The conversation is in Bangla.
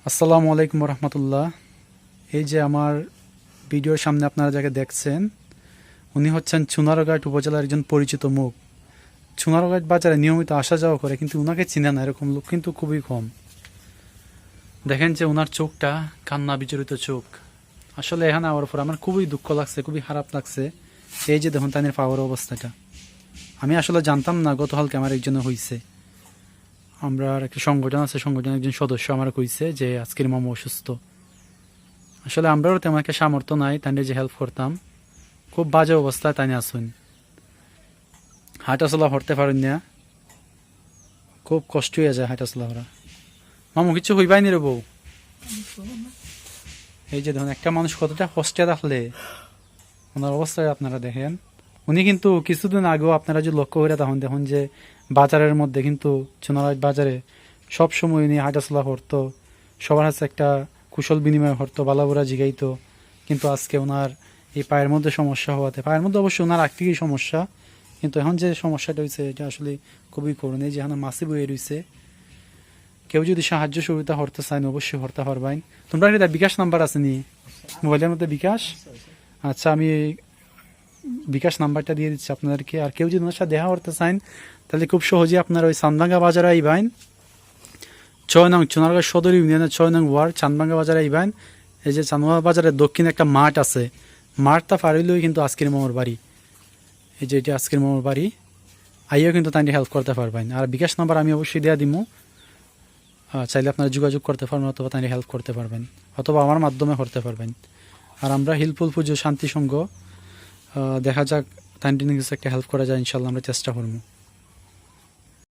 আসসালামু আলাইকুম রহমতুল্লাহ। এই যে আমার ভিডিওর সামনে আপনারা যাকে দেখছেন, উনি হচ্ছেন চুনারঘাট উপজেলার একজন পরিচিত মুখ। চুনারঘাট বাজারে নিয়মিত আসা যাওয়া করে, কিন্তু উনাকে চিনে না এরকম লোক কিন্তু খুবই কম। দেখেন যে উনার চোখটা কান্না বিচরিত চোখ। আসলে এখানে আওয়ার পর আমার খুবই দুঃখ লাগছে, খুবই খারাপ লাগছে। এই যে দেখুন তাদের পাওয়ার অবস্থাটা, আমি আসলে জানতাম না গতকালকে আমার একজনে হয়েছে। আমরা একটা সংগঠন আছে, সংগঠনের একজন সদস্য আমার কইছে যে আজকের মামা অসুস্থ। আসলে আমরাও তেমন একটা সামর্থ্য নাই তাই যে হেল্প করতাম। খুব বাজে অবস্থায় তাই আসুন, হাঁটাচলা করতে পারেন না, খুব কষ্ট হয়ে যায় হাঁটাচলা করা। মামু কিছু হইবাই নি রে বউ। এই যে দেখুন একটা মানুষ কতটা কষ্টে থাকলে ওনার অবস্থায় আপনারা দেখেন। উনি কিন্তু কিছুদিন আগেও আপনারা যদি লক্ষ্য করে তখন দেখুন যে বাজারের মধ্যে কিন্তু চুনারঘাট বাজারে সবসময় উনি হাঁটাচলা করতো, সবার কাছে একটা কুশল বিনিময় করতো, বালাবুরা জিগাইতো। কিন্তু আজকে ওনার এই পায়ের মধ্যে সমস্যা হওয়াতে, পায়ের মধ্যে অবশ্যই ওনার একটিই সমস্যা, কিন্তু এখন যে সমস্যাটা হয়েছে এটা আসলে খুবই করুণ। এই যে এখানে মাসি বয়ে রয়েছে, কেউ যদি সাহায্য সুবিধা করতে চান অবশ্যই করতে পারবেন। তোমরা এটা বিকাশ নাম্বার আছে নি মোবাইলের মধ্যে? বিকাশ, আচ্ছা আমি বিকাশ নাম্বারটা দিয়ে দিচ্ছি আপনাদেরকে। আর কেউ যদি ওনার সাথে দেখা করতে চান তাহলে খুব সহজেই আপনার ওই চান্দভাঙ্গা বাজারে আইবেন, 6 নং চুনারঘাট সদর ইউনিয়নের 6 নং ওয়ার্ড চান্দভাঙ্গা বাজারে আইবেন। এই যে চান্দভাঙ্গা বাজারের দক্ষিণে একটা মাঠ আছে, মাঠটা পার হইলেই কিন্তু আজকের মামার বাড়ি। এই যে এটা আজকের মামার বাড়ি, আইও কিন্তু তাই হেল্প করতে পারবেন। আর বিকাশ নাম্বার আমি অবশ্যই দেওয়া দিব, চাইলে আপনারা যোগাযোগ করতে পারবেন অথবা তাই হেল্প করতে পারবেন, অথবা আমার মাধ্যমে করতে পারবেন। আর আমরা হিলফুল পুজো শান্তি সংঘ, দেখা যাক তাই কিছু একটা হেল্প করা যায়, ইনশাল্লাহ আমরা চেষ্টা করবো।